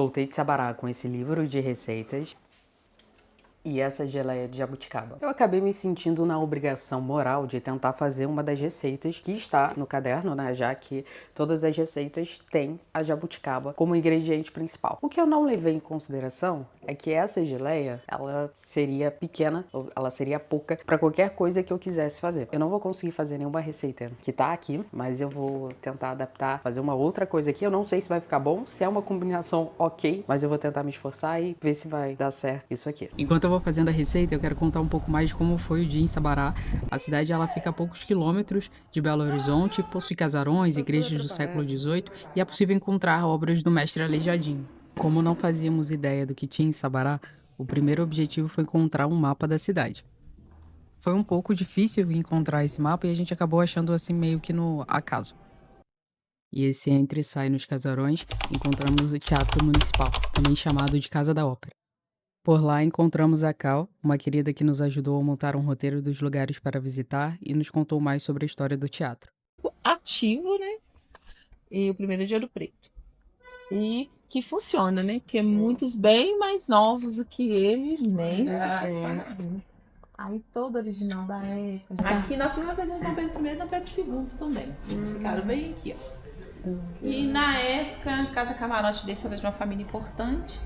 Voltei de Sabará com esse livro de receitas e essa geleia de jabuticaba. Eu acabei me sentindo na obrigação moral de tentar fazer uma das receitas que está no caderno, né? Já que todas as receitas têm a jabuticaba como ingrediente principal. O que eu não levei em consideração é que essa geleia, ela seria pequena, ou ela seria pouca para qualquer coisa que eu quisesse fazer. Eu não vou conseguir fazer nenhuma receita que tá aqui, mas eu vou tentar adaptar, fazer uma outra coisa aqui. Eu não sei se vai ficar bom, se é uma combinação ok, mas eu vou tentar me esforçar e ver se vai dar certo isso aqui. Enquanto eu vou fazendo a receita, eu quero contar um pouco mais de como foi o dia em Sabará. A cidade ela fica a poucos quilômetros de Belo Horizonte, possui casarões, igrejas do século XVIII e é possível encontrar obras do mestre Aleijadinho. Como não fazíamos ideia do que tinha em Sabará, o primeiro objetivo foi encontrar um mapa da cidade. Foi um pouco difícil encontrar esse mapa e a gente acabou achando assim meio que no acaso. E esse entre e sai nos casarões, encontramos o Teatro Municipal, também chamado de Casa da Ópera. Por lá encontramos a Cal, uma querida que nos ajudou a montar um roteiro dos lugares para visitar e nos contou mais sobre a história do teatro. Ativo, né? E o primeiro é de Ouro Preto. E que funciona, né? Que é muitos bem mais novos do que ele, nem se aí todo original da época. Aqui nós tivemos uma presença na Pedro I e na Pedro II também. Eles ficaram bem aqui, ó. E na época, cada camarote desse era de uma família importante.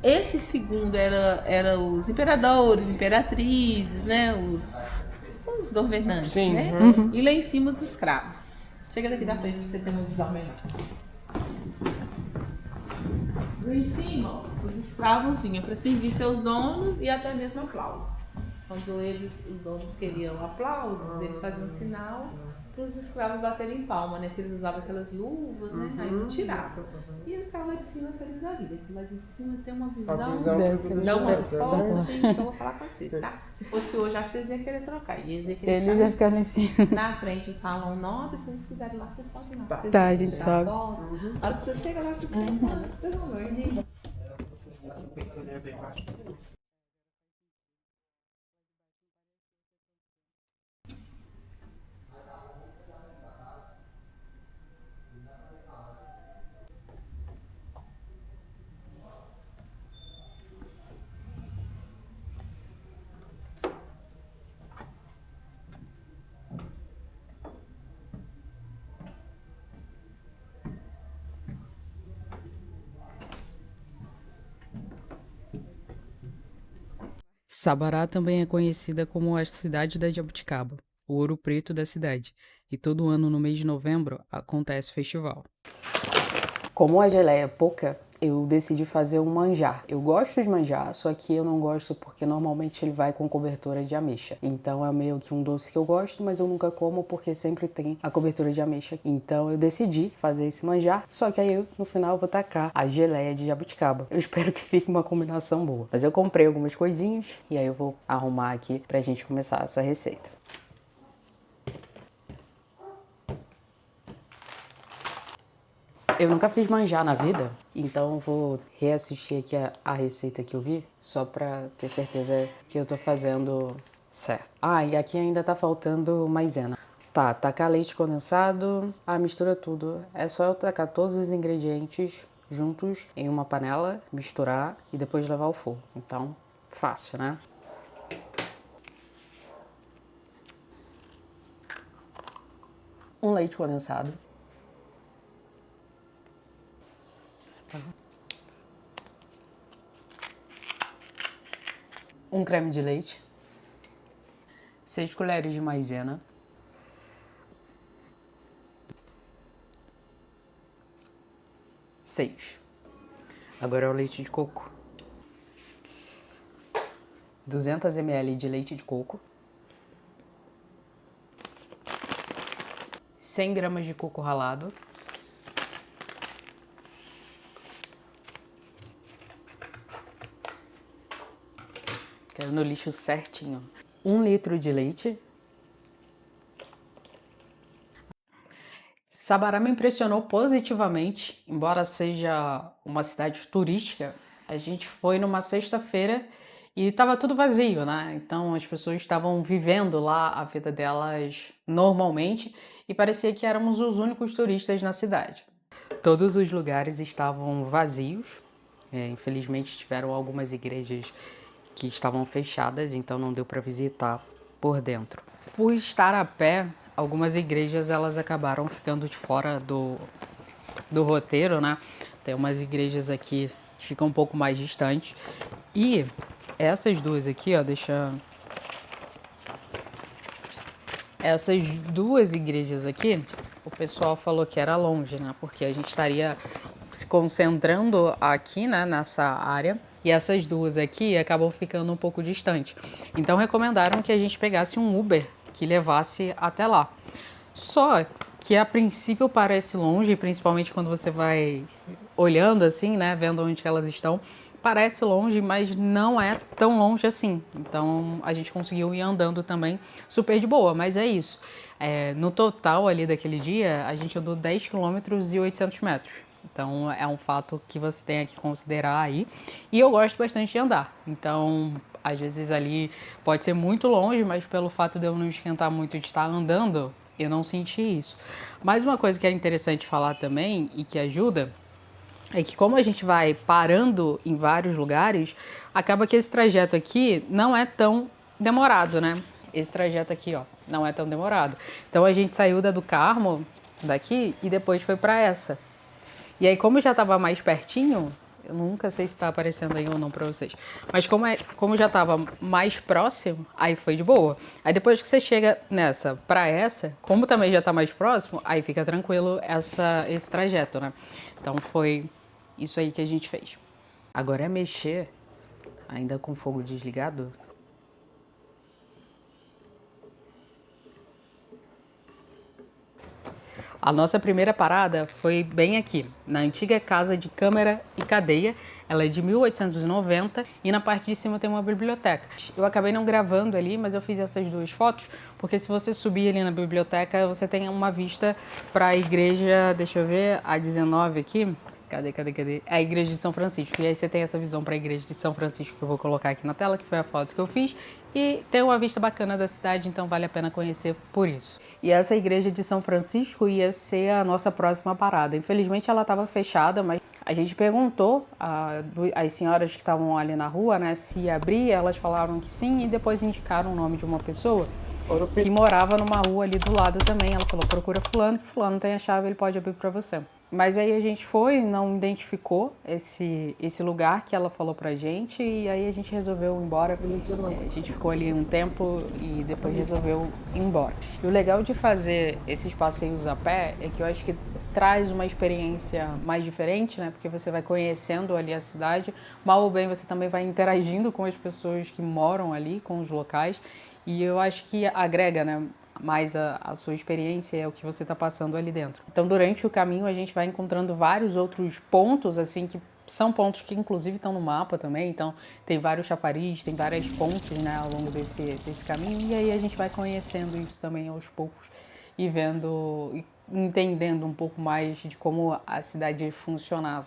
Esse segundo era os imperadores, imperatrizes, né? Os governantes, Sim, né? E lá em cima os escravos. Chega daqui da frente pra você ter uma visão melhor. Lá em cima, ó, os escravos vinham para servir seus donos e até mesmo aplausos. Quando os donos queriam aplausos, eles faziam sinal para os escravos baterem palma, né? Porque eles usavam aquelas luvas, né? Aí não tiravam. E eles ficavam lá de cima feliz da vida. Lá de cima tem uma visão, dá umas fotos, gente, que eu vou falar com vocês, tá? Se fosse hoje, acho que eles iam querer trocar. E eles iam ficar lá em cima. na frente, o salão nobre, se vocês quiserem lá, vocês podem ir lá. Tá, a gente sobe. A hora que você chega lá, você senta, né? Vocês vão ver. Sabará também é conhecida como a cidade da jabuticaba, o ouro preto da cidade, e todo ano no mês de novembro acontece o festival. Como a geleia é pouca, eu decidi fazer um manjar. Eu gosto de manjar, só que eu não gosto porque normalmente ele vai com cobertura de ameixa. Então é meio que um doce que eu gosto, mas eu nunca como porque sempre tem a cobertura de ameixa. Então eu decidi fazer esse manjar, só que aí eu, no final eu vou tacar a geleia de jabuticaba. Eu espero que fique uma combinação boa. Mas eu comprei algumas coisinhas e aí eu vou arrumar aqui pra gente começar essa receita. Eu nunca fiz manjar na vida, então vou reassistir aqui a receita que eu vi, só pra ter certeza que eu tô fazendo certo. Ah, e aqui ainda tá faltando maisena. Tá, tacar leite condensado, mistura tudo. É só eu tacar todos os ingredientes juntos em uma panela, misturar e depois levar ao forno. Então, fácil, né? Um leite condensado. Um creme de leite, 6 colheres de maisena, seis. Agora é o leite de coco, 200 ml de leite de coco, 100 gramas de coco ralado, quero no lixo certinho. 1 litro de leite. Sabará me impressionou positivamente, embora seja uma cidade turística. A gente foi numa sexta-feira e estava tudo vazio, né? Então as pessoas estavam vivendo lá a vida delas normalmente e parecia que éramos os únicos turistas na cidade. Todos os lugares estavam vazios. Infelizmente tiveram algumas igrejas que estavam fechadas, então não deu para visitar por dentro. Por estar a pé, algumas igrejas elas acabaram ficando de fora do roteiro, né? Tem umas igrejas aqui que ficam um pouco mais distantes. E essas duas aqui, ó, essas duas igrejas aqui, o pessoal falou que era longe, né? Porque a gente estaria se concentrando aqui, né, nessa área. E essas duas aqui acabam ficando um pouco distantes. Então recomendaram que a gente pegasse um Uber que levasse até lá. Só que a princípio parece longe, principalmente quando você vai olhando assim, né, vendo onde que elas estão. Parece longe, mas não é tão longe assim. Então a gente conseguiu ir andando também super de boa, mas é isso. No total ali daquele dia, a gente andou 10 quilômetros e 800 metros. Então é um fato que você tem que considerar aí. E eu gosto bastante de andar. Então, às vezes ali pode ser muito longe, mas pelo fato de eu não esquentar muito de estar andando, eu não senti isso. Mas uma coisa que é interessante falar também e que ajuda é que como a gente vai parando em vários lugares, acaba que esse trajeto aqui não é tão demorado, né? Esse trajeto aqui, ó, não é tão demorado. Então a gente saiu da do Carmo, daqui, e depois foi para essa. E aí, como já estava mais pertinho, eu nunca sei se está aparecendo aí ou não para vocês, mas como já estava mais próximo, aí foi de boa. Aí depois que você chega nessa para essa, como também já está mais próximo, aí fica tranquilo esse trajeto, né? Então foi isso aí que a gente fez. Agora é mexer, ainda com o fogo desligado. A nossa primeira parada foi bem aqui, na antiga casa de câmara e cadeia. Ela é de 1890 e na parte de cima tem uma biblioteca. Eu acabei não gravando ali, mas eu fiz essas duas fotos, porque se você subir ali na biblioteca, você tem uma vista para a igreja, deixa eu ver, a 19 aqui. Cadê? É a igreja de São Francisco. E aí você tem essa visão para a igreja de São Francisco que eu vou colocar aqui na tela, que foi a foto que eu fiz. E tem uma vista bacana da cidade, então vale a pena conhecer por isso. E essa igreja de São Francisco ia ser a nossa próxima parada. Infelizmente ela estava fechada, mas a gente perguntou às senhoras que estavam ali na rua, né, se ia abrir. Elas falaram que sim e depois indicaram o nome de uma pessoa que morava numa rua ali do lado também. Ela falou, procura fulano, que fulano tem a chave, ele pode abrir para você. Mas aí a gente foi, não identificou esse lugar que ela falou pra gente e aí a gente resolveu ir embora. A gente ficou ali um tempo e depois resolveu ir embora. E o legal de fazer esses passeios a pé é que eu acho que traz uma experiência mais diferente, né? Porque você vai conhecendo ali a cidade, mal ou bem você também vai interagindo com as pessoas que moram ali, com os locais. E eu acho que agrega, né? Mais a sua experiência é o que você está passando ali dentro. Então, durante o caminho, a gente vai encontrando vários outros pontos, assim, que são pontos que, inclusive, estão no mapa também. Então, tem vários chafariz, tem várias fontes, né, ao longo desse caminho. E aí a gente vai conhecendo isso também aos poucos e vendo, e entendendo um pouco mais de como a cidade funcionava.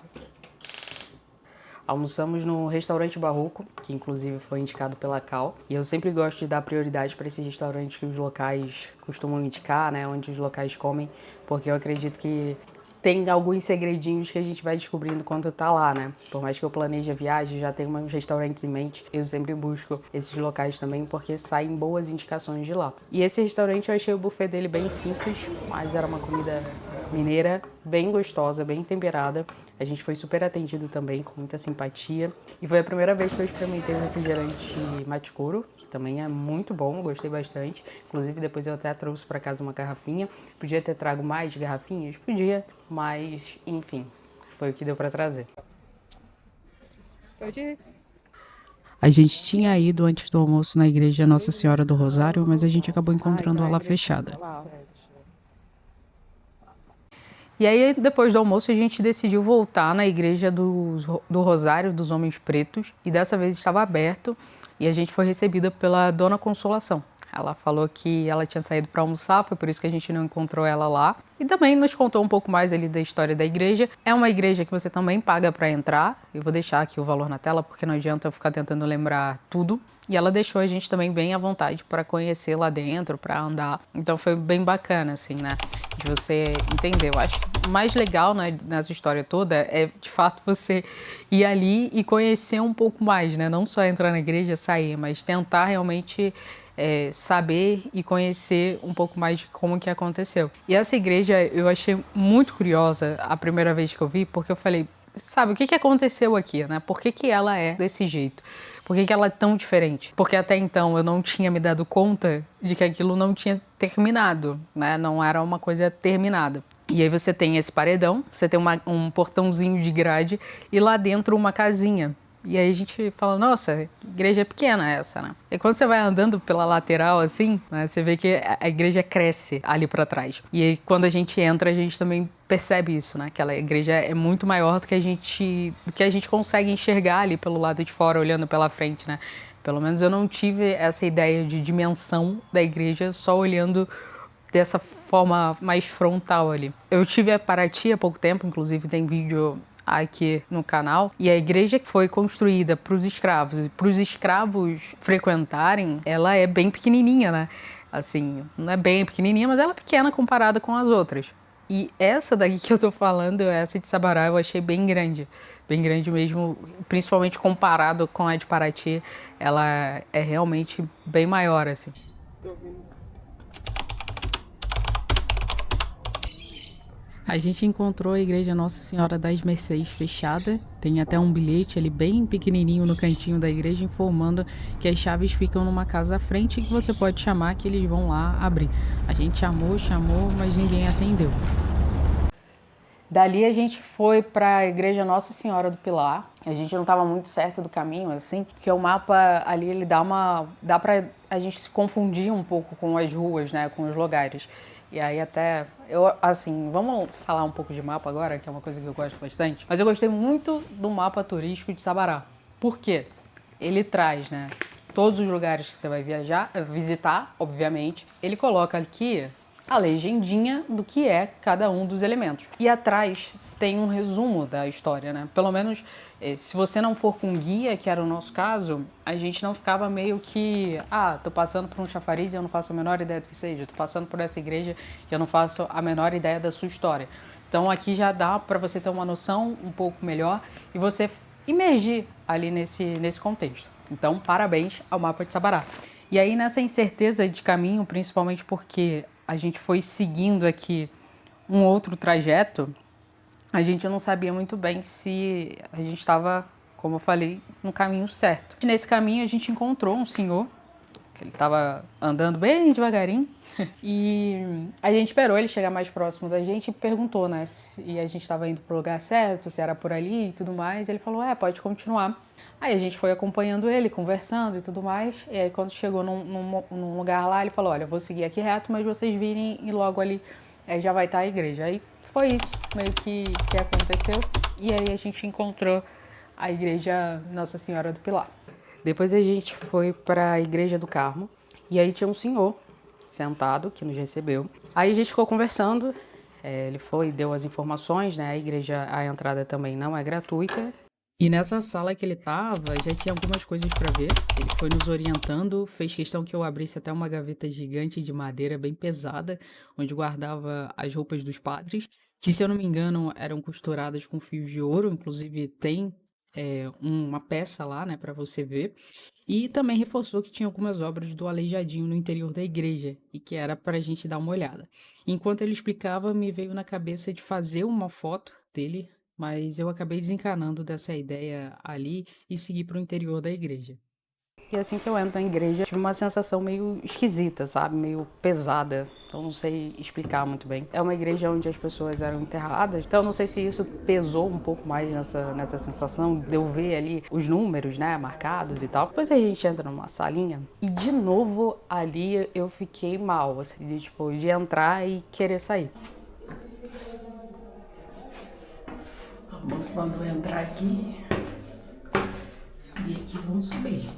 Almoçamos no restaurante Barroco, que inclusive foi indicado pela Cal. E eu sempre gosto de dar prioridade para esses restaurantes que os locais costumam indicar, né? Onde os locais comem, porque eu acredito que tem alguns segredinhos que a gente vai descobrindo quando tá lá, né? Por mais que eu planeje a viagem, já tenho uns restaurantes em mente, eu sempre busco esses locais também, porque saem boas indicações de lá. E esse restaurante eu achei o buffet dele bem simples, mas era uma comida mineira, bem gostosa, bem temperada. A gente foi super atendido também, com muita simpatia. E foi a primeira vez que eu experimentei o refrigerante Maticuro, que também é muito bom, gostei bastante. Inclusive, depois eu até trouxe para casa uma garrafinha. Podia ter trago mais garrafinhas? Podia, mas, enfim, foi o que deu para trazer. Pode ir. A gente tinha ido antes do almoço na igreja Nossa Senhora do Rosário, mas a gente acabou encontrando ela fechada. E aí, depois do almoço, a gente decidiu voltar na igreja do Rosário dos Homens Pretos. E dessa vez estava aberto e a gente foi recebida pela Dona Consolação. Ela falou que ela tinha saído para almoçar, foi por isso que a gente não encontrou ela lá. E também nos contou um pouco mais ali da história da igreja. É uma igreja que você também paga para entrar. Eu vou deixar aqui o valor na tela, porque não adianta eu ficar tentando lembrar tudo. E ela deixou a gente também bem à vontade para conhecer lá dentro, para andar. Então foi bem bacana, assim, né? De você entender. Eu acho que o mais legal, né, nessa história toda é, de fato, você ir ali e conhecer um pouco mais, né? Não só entrar na igreja e sair, mas tentar realmente saber e conhecer um pouco mais de como que aconteceu. E essa igreja eu achei muito curiosa a primeira vez que eu vi, porque eu falei, sabe, o que aconteceu aqui, né? Por que ela é desse jeito? Por que ela é tão diferente? Porque até então eu não tinha me dado conta de que aquilo não tinha terminado, né? Não era uma coisa terminada. E aí você tem esse paredão, você tem um portãozinho de grade e lá dentro uma casinha. E aí a gente fala, nossa, igreja pequena essa, né? E quando você vai andando pela lateral assim, né, você vê que a igreja cresce ali para trás. E aí quando a gente entra, a gente também percebe isso, né? Que a igreja é muito maior do que a gente consegue enxergar ali pelo lado de fora, olhando pela frente, né? Pelo menos eu não tive essa ideia de dimensão da igreja só olhando dessa forma mais frontal ali. Eu tive a Paraty há pouco tempo, inclusive tem vídeo aqui no canal, e a igreja que foi construída para os escravos e para os escravos frequentarem, ela é bem pequenininha, né? Assim, não é bem pequenininha, mas ela é pequena comparada com as outras. E essa daqui que eu tô falando, essa de Sabará, eu achei bem grande mesmo, principalmente comparado com a de Paraty, ela é realmente bem maior, assim. A gente encontrou a igreja Nossa Senhora das Mercês fechada. Tem até um bilhete ali bem pequenininho no cantinho da igreja informando que as chaves ficam numa casa à frente e que você pode chamar que eles vão lá abrir. A gente chamou, mas ninguém atendeu. Dali a gente foi para a igreja Nossa Senhora do Pilar. A gente não estava muito certo do caminho, assim, porque o mapa ali ele dá para a gente se confundir um pouco com as ruas, né, com os lugares. E aí até, vamos falar um pouco de mapa agora, que é uma coisa que eu gosto bastante. Mas eu gostei muito do mapa turístico de Sabará. Por quê? Ele traz, né, todos os lugares que você vai visitar, obviamente. Ele coloca aqui a legendinha do que é cada um dos elementos. E atrás tem um resumo da história, né? Pelo menos, se você não for com guia, que era o nosso caso, a gente não ficava meio que... tô passando por um chafariz e eu não faço a menor ideia do que seja. Tô passando por essa igreja e eu não faço a menor ideia da sua história. Então aqui já dá para você ter uma noção um pouco melhor e você imergir ali nesse contexto. Então, parabéns ao mapa de Sabará. E aí, nessa incerteza de caminho, principalmente porque a gente foi seguindo aqui um outro trajeto, a gente não sabia muito bem se a gente estava, como eu falei, no caminho certo. Nesse caminho a gente encontrou um senhor, que ele estava andando bem devagarinho, e a gente esperou ele chegar mais próximo da gente e perguntou, né, se a gente estava indo para o lugar certo, se era por ali e tudo mais. Ele falou, pode continuar. Aí a gente foi acompanhando ele, conversando e tudo mais. E aí quando chegou num lugar lá, ele falou, olha, eu vou seguir aqui reto, mas vocês virem e logo ali já vai estar a igreja. Aí foi isso meio que aconteceu. E aí a gente encontrou a igreja Nossa Senhora do Pilar. Depois a gente foi para a igreja do Carmo. E aí tinha um senhor sentado que nos recebeu. Aí a gente ficou conversando. Ele foi e deu as informações, né? A igreja, a entrada também não é gratuita. E nessa sala que ele tava, já tinha algumas coisas para ver. Ele foi nos orientando, fez questão que eu abrisse até uma gaveta gigante de madeira bem pesada, onde guardava as roupas dos padres, que, se eu não me engano, eram costuradas com fios de ouro. Inclusive tem uma peça lá, né, para você ver. E também reforçou que tinha algumas obras do Aleijadinho no interior da igreja e que era para a gente dar uma olhada. Enquanto ele explicava, me veio na cabeça de fazer uma foto dele, mas eu acabei desencanando dessa ideia ali e segui para o interior da igreja. E assim que eu entro na igreja, tive uma sensação meio esquisita, sabe? Meio pesada. Então não sei explicar muito bem. É uma igreja onde as pessoas eram enterradas, então não sei se isso pesou um pouco mais nessa sensação de eu ver ali os números, né, marcados e tal. Depois a gente entra numa salinha e de novo ali eu fiquei mal, assim, de entrar e querer sair. Vamos, quando entrar aqui, vamos subir.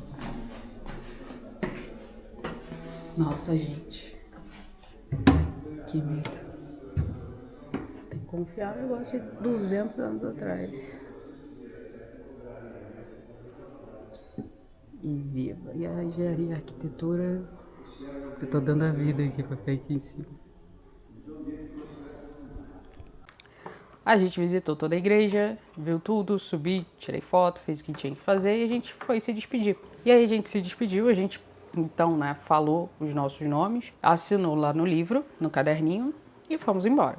Nossa, gente. Que medo. Tem que confiar no negócio de 200 anos atrás. E viva. E a engenharia e a arquitetura. Eu tô dando a vida aqui pra ficar aqui em cima. A gente visitou toda a igreja, viu tudo, subi, tirei foto, fez o que tinha que fazer e a gente foi se despedir. E aí a gente se despediu, a gente então, né, falou os nossos nomes, assinou lá no livro, no caderninho e fomos embora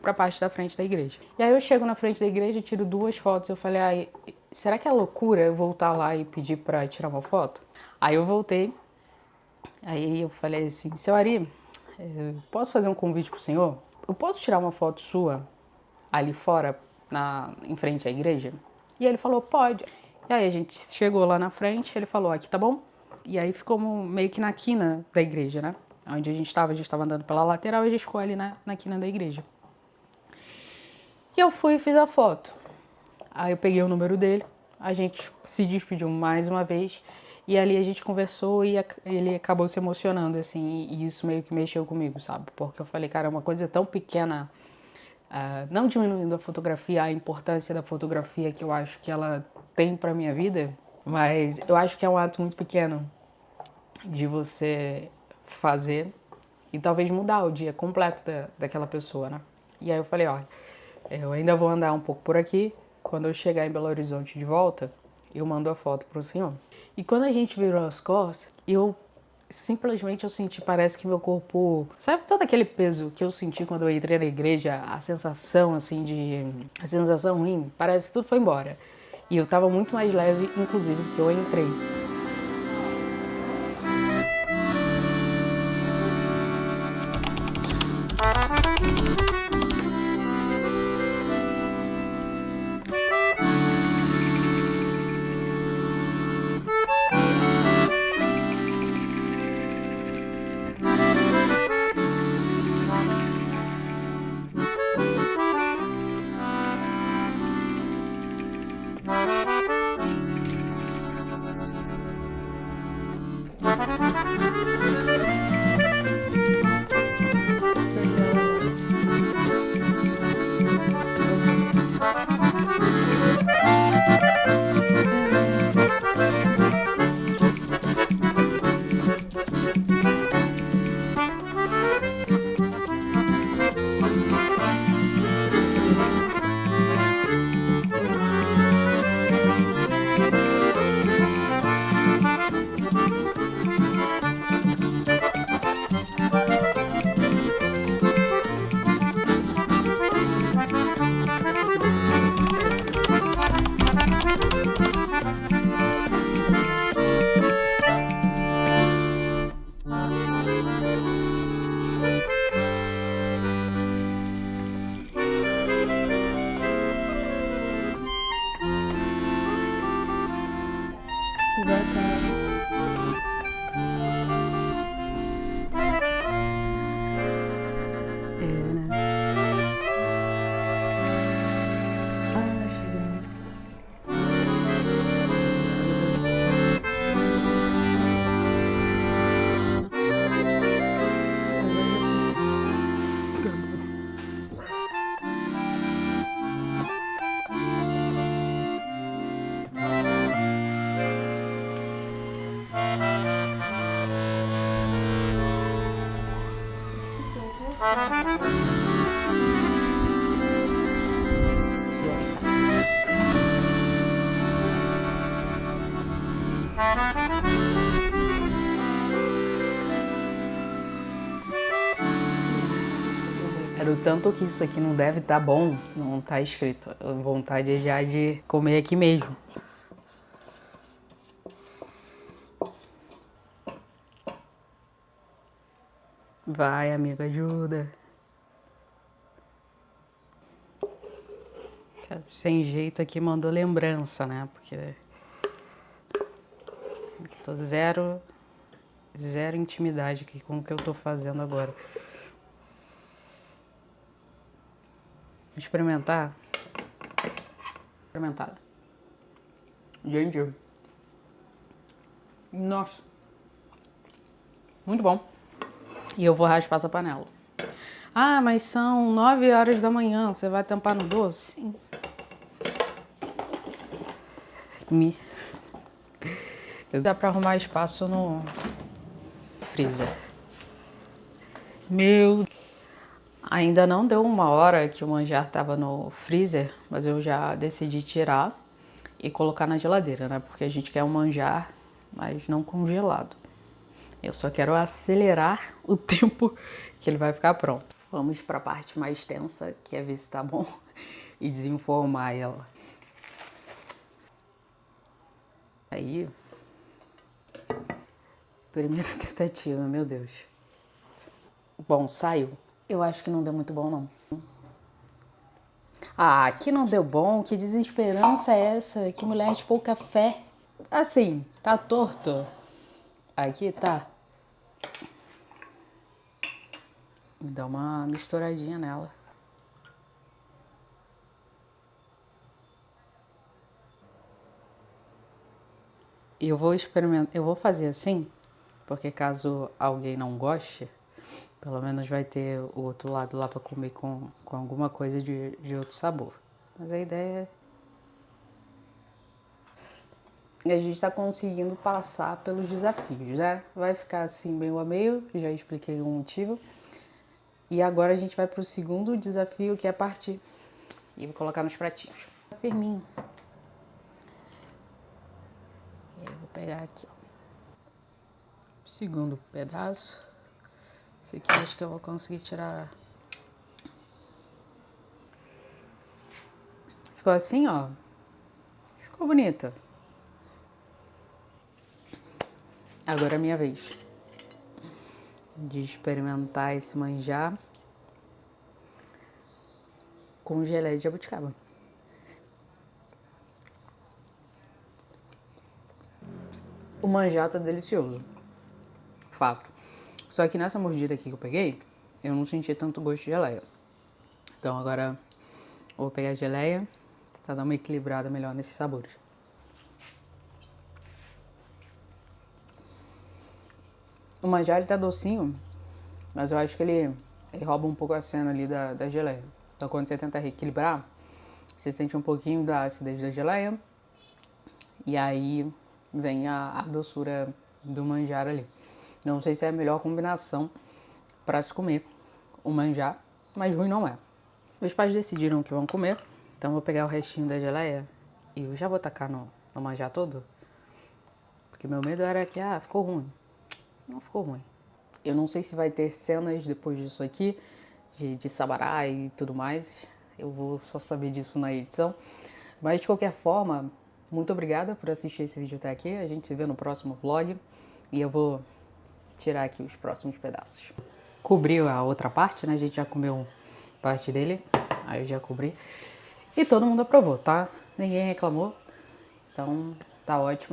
pra parte da frente da igreja. E aí eu chego na frente da igreja, tiro 2 fotos, eu falei, ai, será que é loucura eu voltar lá e pedir pra tirar uma foto? Aí eu voltei, aí eu falei assim, seu Ari, posso fazer um convite pro senhor? Eu posso tirar uma foto sua ali fora, em frente à igreja? E ele falou, pode. E aí a gente chegou lá na frente, ele falou, aqui tá bom? E aí ficou meio que na quina da igreja, né? Onde a gente estava andando pela lateral e a gente ficou ali na quina da igreja. E eu fui e fiz a foto. Aí eu peguei o número dele, a gente se despediu mais uma vez e ali a gente conversou e ele acabou se emocionando, assim, e isso meio que mexeu comigo, sabe? Porque eu falei, cara, é uma coisa tão pequena, não diminuindo a fotografia, a importância da fotografia que eu acho que ela tem pra minha vida, mas eu acho que é um ato muito pequeno de você fazer e talvez mudar o dia completo daquela pessoa, né? E aí eu falei, olha, eu ainda vou andar um pouco por aqui, quando eu chegar em Belo Horizonte de volta, eu mando a foto pro senhor. E quando a gente virou as costas, eu senti, parece que meu corpo... Sabe todo aquele peso que eu senti quando eu entrei na igreja? A sensação, assim, a sensação ruim, parece que tudo foi embora. E eu tava muito mais leve, inclusive, do que eu entrei. Era o tanto que isso aqui não deve estar bom, não tá escrito. A vontade é já de comer aqui mesmo. Vai, amigo, ajuda. Sem jeito aqui mandou lembrança, né? Porque tô zero intimidade aqui com o que eu tô fazendo agora. Vou experimentar. Experimentada. Gente. Nossa. Muito bom. E eu vou raspar essa panela. Ah, mas são 9 horas da manhã, você vai tampar no doce? Sim. Dá pra arrumar espaço no freezer. Meu... Ainda não deu 1 hora que o manjar tava no freezer, mas eu já decidi tirar e colocar na geladeira, né? Porque a gente quer um manjar, mas não congelado. Eu só quero acelerar o tempo que ele vai ficar pronto. Vamos para a parte mais tensa, que é ver se tá bom e desenformar ela. Aí, primeira tentativa, meu Deus. Bom, saiu. Eu acho que não deu muito bom, não. Ah, que não deu bom? Que desesperança é essa? Que mulher de pouca fé. Assim, tá torto. Aqui tá. Dá uma misturadinha nela. Eu vou experimentar, eu vou fazer assim, porque caso alguém não goste, pelo menos vai ter o outro lado lá pra comer com alguma coisa de outro sabor. Mas a ideia é... a gente tá conseguindo passar pelos desafios, né? Vai ficar assim meio a meio, já expliquei o motivo. E agora a gente vai pro segundo desafio, que é partir. E vou colocar nos pratinhos. Firminho. E aí eu vou pegar aqui, ó. Segundo pedaço. Esse aqui acho que eu vou conseguir tirar. Ficou assim, ó. Ficou bonito. Agora é a minha vez de experimentar esse manjar com geleia de jabuticaba. O manjar tá delicioso. Fato. Só que nessa mordida aqui que eu peguei, eu não senti tanto gosto de geleia. Então agora eu vou pegar a geleia pra dar uma equilibrada melhor nesses sabores. O manjar ele tá docinho, mas eu acho que ele rouba um pouco a cena ali da geleia. Então quando você tenta reequilibrar, você sente um pouquinho da acidez da geleia e aí vem a doçura do manjar ali. Não sei se é a melhor combinação para se comer o manjar, mas ruim não é. Meus pais decidiram que vão comer, então eu vou pegar o restinho da geleia e eu já vou tacar no manjar todo, porque meu medo era que, ficou ruim. Não ficou ruim. Eu não sei se vai ter cenas depois disso aqui, de sabará e tudo mais. Eu vou só saber disso na edição. Mas de qualquer forma, muito obrigada por assistir esse vídeo até aqui. A gente se vê no próximo vlog e eu vou tirar aqui os próximos pedaços. Cobri a outra parte, né? A gente já comeu parte dele, aí eu já cobri. E todo mundo aprovou, tá? Ninguém reclamou, então tá ótimo.